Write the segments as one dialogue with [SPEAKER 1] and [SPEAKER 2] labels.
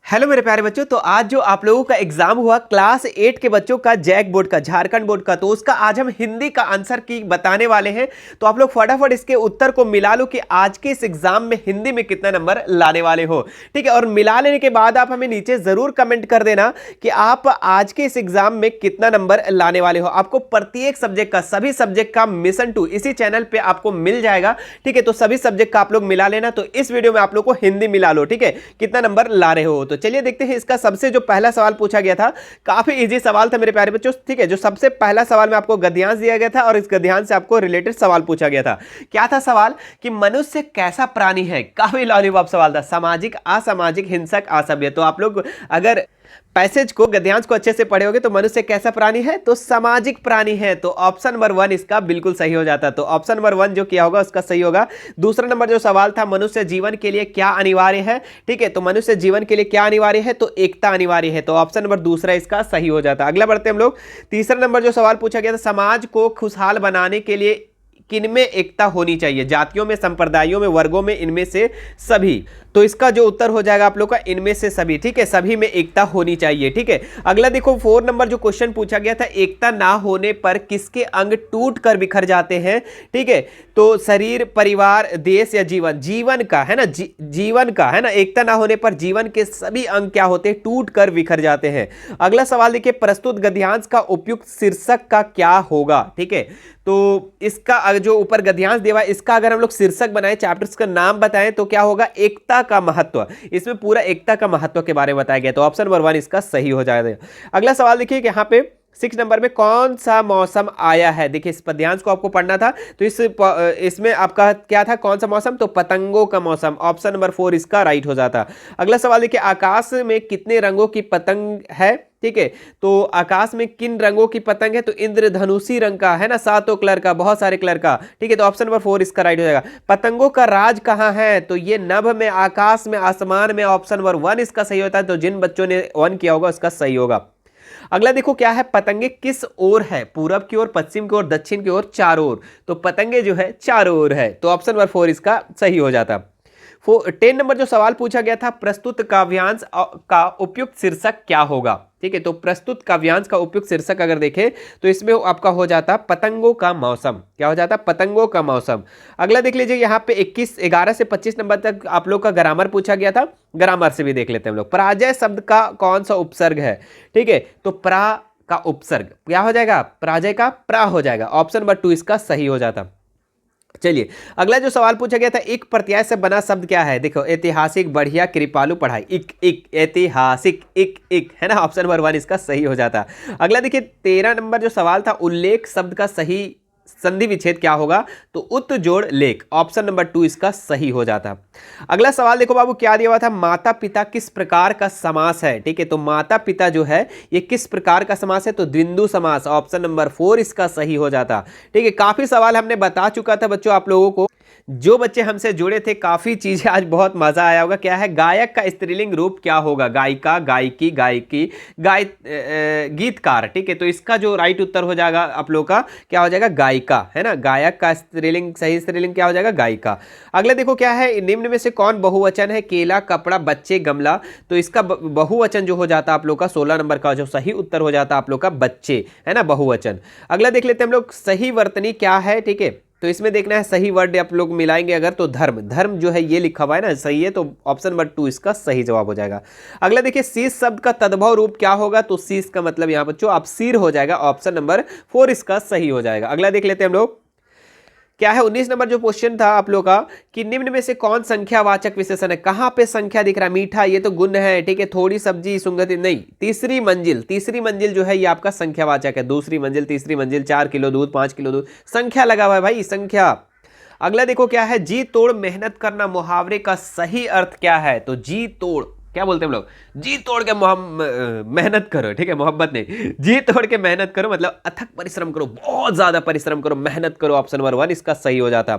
[SPEAKER 1] Hello मेरे प्यारे बच्चों। तो आज जो आप लोगों का एग्जाम हुआ क्लास 8 के बच्चों का, जैक बोर्ड का, झारखंड बोर्ड का, तो उसका आज हम हिंदी का आंसर की बताने वाले हैं। तो आप लोग फटाफट इसके उत्तर को मिला लो कि आज के इस एग्जाम में हिंदी में कितना नंबर लाने वाले हो। ठीक है, और मिला लेने के बाद आप हमें नीचे जरूर कमेंट कर देना कि आप आज के इस एग्जाम में कितना नंबर लाने वाले हो। आपको प्रत्येक सब्जेक्ट का, सभी सब्जेक्ट का मिशन 2 इसी चैनल पे आपको मिल जाएगा। ठीक है, तो सभी सब्जेक्ट का आप लोग मिला लेना। तो इस वीडियो में आप लोग को हिंदी मिला लो। ठीक है, कितना नंबर ला रहे हो। तो चलिए देखते हैं। इसका सबसे जो पहला सवाल पूछा गया था, काफी इजी सवाल था मेरे प्यारे बच्चों। ठीक है, जो सबसे पहला सवाल में आपको गद्यांश दिया गया था और इस गद्यांश से आपको रिलेटेड सवाल पूछा गया था। क्या था सवाल कि मनुष्य कैसा प्राणी है। काफी लॉलीपॉप सवाल था। सामाजिक, असामाजिक, हिंसक, असभ्य। तो आप लोग अगर पैसेज को, गद्यांश को अच्छे से पढ़े होगे तो मनुष्य कैसा प्राणी है, तो सामाजिक प्राणी है। तो ऑप्शन नंबर 1 इसका बिल्कुल सही हो जाता। तो ऑप्शन नंबर 1 जो किया होगा उसका सही होगा। दूसरा नंबर जो सवाल था, मनुष्य जीवन के लिए क्या अनिवार्य है। ठीक है, तो मनुष्य जीवन के लिए क्या अनिवार्य है, तो एकता अनिवार्य है। तो ऑप्शन नंबर दूसरा इसका सही हो जाता। अगला बढ़ते हम लोग। तीसरा नंबर जो सवाल पूछा गया था, समाज को खुशहाल बनाने के लिए किनमें एकता होनी चाहिए। जातियों में, संप्रदायों में, वर्गों में, इनमें से सभी। तो इसका जो उत्तर हो जाएगा आप लोग का इनमें से सभी। ठीक है, सभी में एकता होनी चाहिए। ठीक है, अगला देखो 4 नंबर जो क्वेश्चन पूछा गया था, एकता ना होने पर किसके अंग टूट कर बिखर जाते हैं। ठीक है, तो शरीर, परिवार, देश या जीवन। जीवन का है ना, जीवन का है ना। एकता ना होने पर जीवन के सभी अंग क्या होते हैं, टूट कर बिखर जाते हैं। अगला सवाल देखिए, प्रस्तुत गद्यांश का उपयुक्त शीर्षक का क्या होगा। ठीक है, तो इसका जो ऊपर गद्यांश दिया हुआ है, इसका अगर हम लोग शीर्षक बनाए, चैप्टर्स का नाम बताएं, तो क्या होगा, एकता का महत्व। इसमें पूरा एकता का महत्व के बारे में बताया गया। तो ऑप्शन नंबर 1 इसका सही हो जाएगा। अगला सवाल देखिए कि यहाँ पे 6 नंबर में कौन सा मौसम आया है। देखिए, इस पद्यांश को आपको पढ़ना था। तो इसमें आपका क्या था, कौन सा मौसम, तो पतंगों का मौसम। ऑप्शन नंबर 4 इसका राइट हो जाता। अगला सवाल देखिए, आकाश में कितने रंगों की पतंग है। ठीक है, तो आकाश में किन रंगों की पतंग है, तो इंद्रधनुषी रंग का है ना, 7 कलर का, बहुत सारे कलर का। ठीक है, तो ऑप्शन नंबर 4 इसका राइट हो जाएगा। पतंगों का राज कहां है, तो ये नभ में, आकाश में, आसमान में। ऑप्शन नंबर 1 इसका सही होता है। तो जिन बच्चों ने 1 किया होगा उसका सही होगा। अगला देखो क्या है, पतंगे किस ओर है, पूरब की ओर, पश्चिम की ओर, दक्षिण की ओर, चारों ओर। तो पतंगे जो है चारों ओर है। तो ऑप्शन नंबर 4 इसका सही हो जाता। 10 नंबर जो सवाल पूछा गया था, प्रस्तुत काव्यांश का उपयुक्त शीर्षक क्या होगा। ठीक है, तो प्रस्तुत काव्यांश का उपयुक्त शीर्षक अगर देखें तो इसमें आपका हो जाता पतंगों का मौसम। क्या हो जाता, पतंगों का मौसम। अगला देख लीजिए, यहाँ पे 11 से 25 नंबर तक आप लोग का ग्रामर पूछा गया था। ग्रामर से भी देख लेते हैं हम लोग। पराजय शब्द का कौन सा उपसर्ग है। ठीक है, तो प्रा का उपसर्ग क्या हो जाएगा, पराजय का प्रा हो जाएगा। ऑप्शन नंबर 2 इसका सही हो जाता। चलिए, अगला जो सवाल पूछा गया था, एक प्रत्यय से बना शब्द क्या है। देखो, ऐतिहासिक, बढ़िया, कृपालु, पढ़ाई। इक ऐतिहासिक, इक है ना। ऑप्शन नंबर 1 इसका सही हो जाता। अगला देखिए 13 नंबर जो सवाल था, उल्लेख शब्द का सही संधि विच्छेद क्या होगा, तो उत जोड़ लेख। ऑप्शन नंबर 2 इसका सही हो जाता। अगला सवाल देखो बाबू, क्या दिया हुआ था, माता पिता किस प्रकार का समास है। ठीक है, तो माता पिता जो है ये किस प्रकार का समास है, तो द्विंदु समास। ऑप्शन नंबर 4 इसका सही हो जाता। ठीक है, काफी सवाल हमने बता चुका था बच्चों आप लोगों को। जो बच्चे हमसे जुड़े थे, काफी चीजें आज बहुत मजा आया होगा। क्या है, गायक का स्त्रीलिंग रूप क्या होगा। गायिका, गायकी, गायकी, गीतकार। ठीक है, तो इसका जो राइट उत्तर हो जाएगा आप लोग का क्या हो जाएगा, गायिका है ना। गायक का स्त्रीलिंग, सही स्त्रीलिंग क्या हो जाएगा, गायिका। अगला देखो क्या है, निम्न में से कौन बहुवचन है। केला, कपड़ा, बच्चे, गमला। तो इसका बहुवचन जो हो जाता आप लोग का 16 नंबर का जो सही उत्तर हो जाता आप लोग का बच्चे है ना, बहुवचन। अगला देख लेते हैं हम लोग, सही वर्तनी क्या है। ठीक है, तो इसमें देखना है सही वर्ड आप लोग मिलाएंगे अगर, तो धर्म। धर्म जो है ये लिखा हुआ है ना, सही है। तो ऑप्शन नंबर 2 इसका सही जवाब हो जाएगा। अगला देखिए, शीश शब्द का तद्भव रूप क्या होगा, तो शीश का मतलब यहाँ बच्चों आप सिर हो जाएगा। ऑप्शन नंबर 4 इसका सही हो जाएगा। अगला देख लेते हैं हम लोग, क्या है 19 नंबर जो क्वेश्चन था आप लोग का, कि निम्न में से कौन संख्यावाचक विशेषण है। कहां पे संख्या दिख रहा है, मीठा, ये तो गुण है। ठीक है, थोड़ी सब्जी, सुंगति नहीं। तीसरी मंजिल जो है ये आपका संख्यावाचक है। दूसरी मंजिल, तीसरी मंजिल, 4 किलो दूध, 5 किलो दूध, संख्या लगा हुआ है भाई, संख्या। अगला देखो क्या है, जी तोड़ मेहनत करना, मुहावरे का सही अर्थ क्या है, तो जी तोड़ क्या बोलते हैं हम लोग, जी तोड़ के मेहनत करो। ठीक है, मोहब्बत नहीं, जी तोड़ के मेहनत करो मतलब अथक परिश्रम करो, बहुत ज्यादा परिश्रम करो, मेहनत करो। ऑप्शन नंबर 1 इसका सही हो जाता।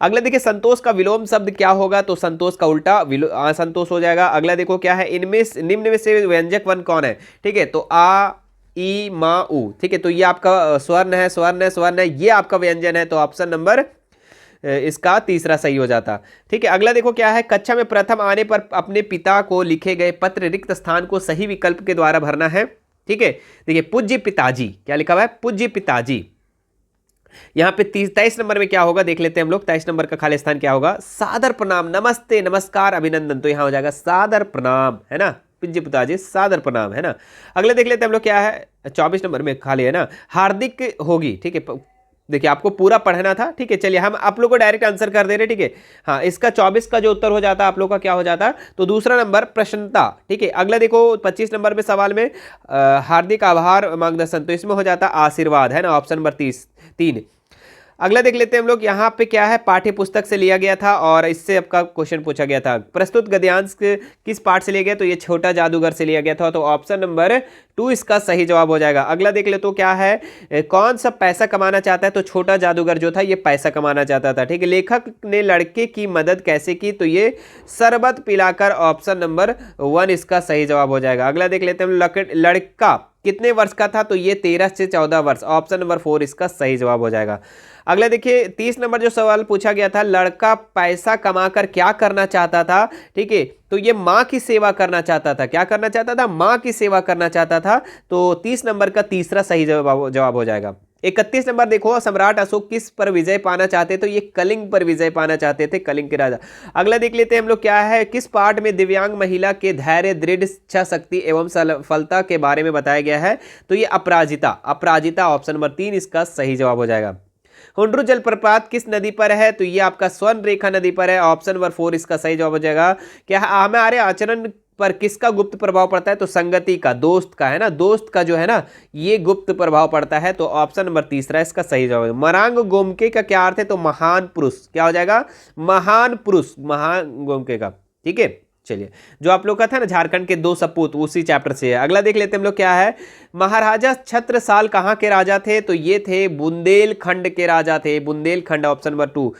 [SPEAKER 1] अगला देखिए, संतोष का विलोम शब्द क्या होगा, तो संतोष का उल्टा असंतोष हो जाएगा। अगला देखो क्या है, इनमें निम्न में से व्यंजक वन कौन है। ठीक है, तो आ, ई, मा, उ। ठीक है, तो ये आपका स्वर्ण है, ये आपका व्यंजन है। तो ऑप्शन नंबर इसका तीसरा सही हो जाता। ठीक है, अगला देखो क्या है, कक्षा में प्रथम आने पर अपने पिता को लिखे गए पत्र रिक्त स्थान को सही विकल्प के द्वारा भरना है। ठीक है, देखिए पूज्य पिताजी, क्या लिखा हुआ है, पूज्य पिताजी। यहाँ पे 23 नंबर में क्या होगा देख लेते हैं हम लोग। 23 नंबर का खाली स्थान क्या होगा, सादर प्रणाम, नमस्ते, नमस्कार, अभिनंदन, तो यहाँ हो जाएगा सादर प्रणाम, है ना, पूज्य पिताजी सादर प्रणाम, है ना। अगले देख लेते हैं हम लोग क्या है, 24 नंबर में खाली है ना, हार्दिक होगी। ठीक है, देखिए आपको पूरा पढ़ना था। ठीक है, चलिए हम आप लोग को डायरेक्ट आंसर कर दे रहे। ठीक है, हाँ, इसका 24 का जो उत्तर हो जाता है आप लोग का क्या हो जाता है, तो दूसरा नंबर प्रसन्नता। ठीक है, अगला देखो 25 नंबर में सवाल में हार्दिक आभार मार्गदर्शन, तो इसमें हो जाता आशीर्वाद, है ना, ऑप्शन नंबर 3। अगला देख लेते हैं हम लोग, यहाँ पे क्या है, पाठ्य पुस्तक से लिया गया था और इससे आपका क्वेश्चन पूछा गया था। प्रस्तुत गद्यांश किस पाठ से लिया गया, तो ये छोटा जादूगर से लिया गया था, तो ऑप्शन नंबर 2 इसका सही जवाब हो जाएगा। अगला देख ले तो क्या है, कौन सा पैसा कमाना चाहता है, तो छोटा जादूगर जो था ये पैसा कमाना चाहता था। ठीक है, लेखक ने लड़के की मदद कैसे की, तो ये शरबत पिलाकर, ऑप्शन नंबर 1 इसका सही जवाब हो जाएगा। अगला देख लेते हैं, लड़का कितने वर्ष का था, तो ये 13 से 14 वर्ष, ऑप्शन नंबर 4 इसका सही जवाब हो जाएगा। अगला देखिए 30 नंबर जो सवाल पूछा गया था, लड़का पैसा कमाकर क्या करना चाहता था। ठीक है, तो ये माँ की सेवा करना चाहता था, क्या करना चाहता था, माँ की सेवा करना चाहता था, तो 30 नंबर का तीसरा सही जवाब हो जाएगा। 31 नंबर देखो, सम्राट अशोक किस पर विजय पाना चाहते, तो ये कलिंग पर विजय पाना चाहते थे, कलिंग के राजा। अगला देख लेते हैं हम लोग क्या है, किस पाठ में दिव्यांग महिला के धैर्य, दृढ़ इच्छा शक्ति एवं सफलता के बारे में बताया गया है, तो ये अपराजिता, ऑप्शन नंबर 3 इसका सही जवाब हो जाएगा। हुंड्रू जलप्रपात किस नदी पर है, तो ये आपका स्वर्ण रेखा नदी पर है, ऑप्शन नंबर 4 इसका सही जवाब हो जाएगा। क्या हमारे आचरण पर किसका गुप्त प्रभाव पड़ता है, तो संगति का, दोस्त का, है ना, दोस्त का जो है ना ये गुप्त प्रभाव पड़ता है, तो ऑप्शन नंबर 3 इसका सही जवाब है। मरांग गोमके का क्या अर्थ है, तो महान पुरुष, क्या हो जाएगा, महान पुरुष, महान गोमके का। ठीक है, चलिए जो आप लोग का था ना झारखंड के 2 सपूत, उसी चैप्टर से है। अगला देख लेते हैं हम लोग क्या है, महाराजा छत्रसाल कहाँ के राजा थे, तो ये थे बुंदेलखंड के राजा थे, बुंदेलखंड, ऑप्शन नंबर 2।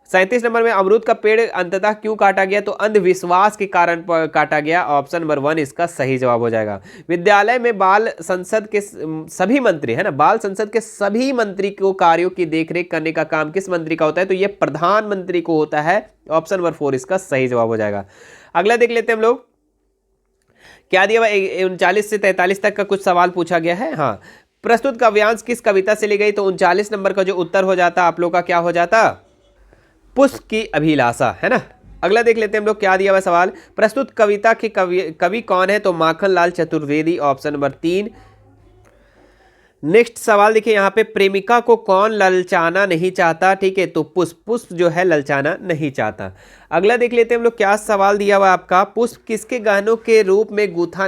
[SPEAKER 1] 37 नंबर में अमरूद का पेड़ अंततः क्यों काटा गया, तो अंधविश्वास के कारण काटा गया, ऑप्शन नंबर 1 इसका सही जवाब हो जाएगा। विद्यालय में बाल संसद के सभी मंत्री, है ना, बाल संसद के सभी मंत्री को कार्यों की देखरेख करने का काम किस मंत्री का होता है, तो यह प्रधानमंत्री को होता है, ऑप्शन नंबर 4 इसका सही जवाब हो जाएगा। अगला देख लेते हैं हम लोग क्या दिया हुआ, 39 से 43 तक का कुछ सवाल पूछा गया है। हाँ, प्रस्तुत काव्यांश किस कविता से ली गई, तो 39 नंबर का जो उत्तर हो जाता आप लोग का क्या हो जाता, पुष्प की अभिलाषा, है ना। अगला देख लेते हैं हम लोग क्या दिया हुआ सवाल, प्रस्तुत कविता के कवि कौन है, तो Makhanlal Chaturvedi, option number 3। Next सवाल देखिए यहाँ पे, प्रेमिका को कौन ललचाना नहीं चाहता, ठीक है, तो पुष्प जो है ललचाना नहीं चाहता। अगला देख लेते हैं हम लोग क्या सवाल दिया हुआ आपका, पुष्प किसके गहनों के रूप में गूथा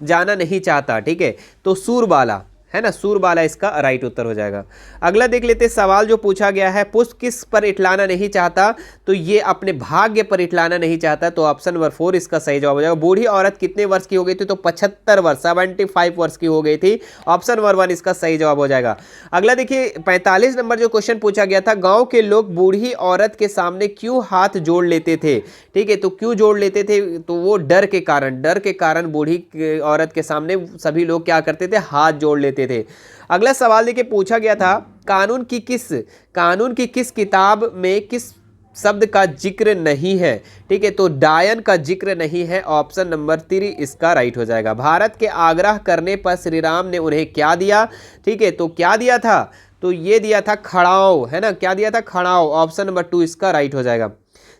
[SPEAKER 1] जाना नहीं चाहता, ठीक है, तो सूरबाला, है ना, सूरबाला इसका राइट उत्तर हो जाएगा। अगला देख लेते हैं सवाल जो पूछा गया है, पुष्प किस पर इठलाना नहीं चाहता, तो ये अपने भाग्य पर इठलाना नहीं चाहता, तो ऑप्शन नंबर 4 इसका सही जवाब हो जाएगा। बूढ़ी औरत कितने वर्ष की हो गई थी, तो 75 वर्ष, 75 वर्ष की हो गई थी, ऑप्शन नंबर 1 इसका सही जवाब हो जाएगा। अगला देखिए 45 नंबर जो क्वेश्चन पूछा गया था, गाँव के लोग बूढ़ी औरत के सामने क्यों हाथ जोड़ लेते थे, ठीक है, तो क्यों जोड़ लेते थे, तो वो डर के कारण बूढ़ी औरत के सामने सभी लोग क्या करते थे, हाथ जोड़ लेते थे। अगला सवाल देखिए पूछा गया था, कानून की किस किताब में किस शब्द का जिक्र नहीं है, ठीक है, तो डायन का जिक्र नहीं है, ऑप्शन नंबर 3 इसका राइट हो जाएगा। भारत के आग्रह करने पर श्री राम ने उन्हें क्या दिया, ठीक है, तो क्या दिया था, तो ये दिया था खड़ाओ, है ना, क्या दिया था, खड़ाओ, ऑप्शन नंबर 2 इसका राइट हो जाएगा।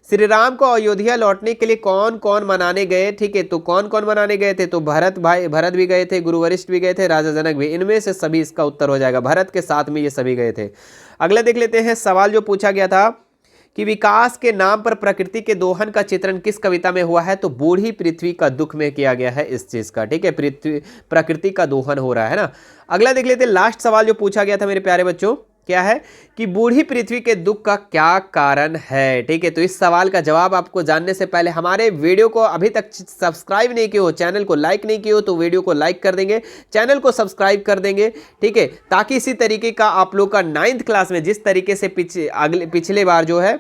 [SPEAKER 1] श्री राम को अयोध्या लौटने के लिए कौन कौन मनाने गए, ठीक है, तो कौन कौन मनाने गए थे, तो भरत भी गए थे, गुरु वशिष्ठ भी गए थे, राजा जनक भी, इनमें से सभी इसका उत्तर हो जाएगा, भरत के साथ में ये सभी गए थे। अगला देख लेते हैं सवाल जो पूछा गया था कि विकास के नाम पर प्रकृति के दोहन का चित्रण किस कविता में हुआ है, तो बूढ़ी पृथ्वी का दुख में किया गया है इस चीज का, ठीक है, प्रकृति का दोहन हो रहा है ना। अगला देख लेते हैं लास्ट सवाल जो पूछा गया था मेरे प्यारे बच्चों, क्या है कि बूढ़ी पृथ्वी के दुख का क्या कारण है, ठीक है, तो इस सवाल का जवाब आपको जानने से पहले हमारे वीडियो को अभी तक सब्सक्राइब नहीं किया हो, चैनल को लाइक नहीं किया हो, तो वीडियो को लाइक कर देंगे, चैनल को सब्सक्राइब कर देंगे, ठीक है, ताकि इसी तरीके का आप लोग का 9th क्लास में जिस तरीके से पिछले बार जो है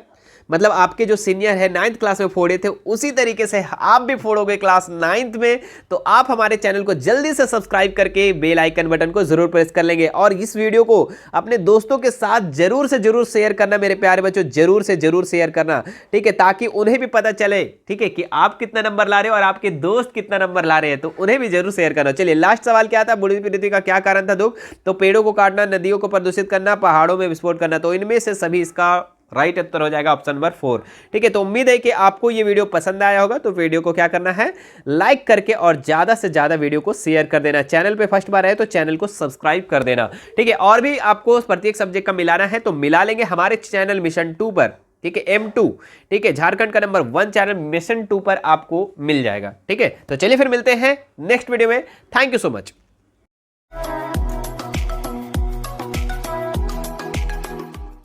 [SPEAKER 1] मतलब आपके जो सीनियर है 9th क्लास में फोड़े थे उसी तरीके से आप भी फोड़ोगे क्लास 9th में। तो आप हमारे चैनल को जल्दी से सब्सक्राइब करके बेल आइकन बटन को जरूर प्रेस कर लेंगे और इस वीडियो को अपने दोस्तों के साथ जरूर से जरूर शेयर करना मेरे प्यारे बच्चों, जरूर से जरूर शेयर करना, ठीक है, ताकि उन्हें भी पता चले, ठीक है, कि आप कितना नंबर ला रहे हो और आपके दोस्त कितना नंबर ला रहे हैं, तो उन्हें भी जरूर शेयर करना। चलिए लास्ट सवाल क्या था, बुढ़ी पृथ्वी का क्या कारण था दुख? तो पेड़ों को काटना, नदियों को प्रदूषित करना, पहाड़ों में विस्फोट करना। तो इनमें से सभी इसका राइट उत्तर हो जाएगा ऑप्शन नंबर 4, ठीक है। तो उम्मीद है कि आपको ये वीडियो पसंद आया होगा। तो वीडियो को क्या करना है, लाइक करके और ज्यादा से ज्यादा वीडियो को शेयर कर देना। चैनल पे फर्स्ट बार है तो चैनल को सब्सक्राइब कर देना, ठीक है। और भी आपको प्रत्येक सब्जेक्ट का मिलाना है तो मिला लेंगे हमारे चैनल मिशन 2 पर, ठीक है, M2, ठीक है, झारखंड का नंबर 1 चैनल मिशन 2 पर आपको मिल जाएगा, ठीक है। तो चलिए फिर मिलते हैं नेक्स्ट वीडियो में। Thank you so much.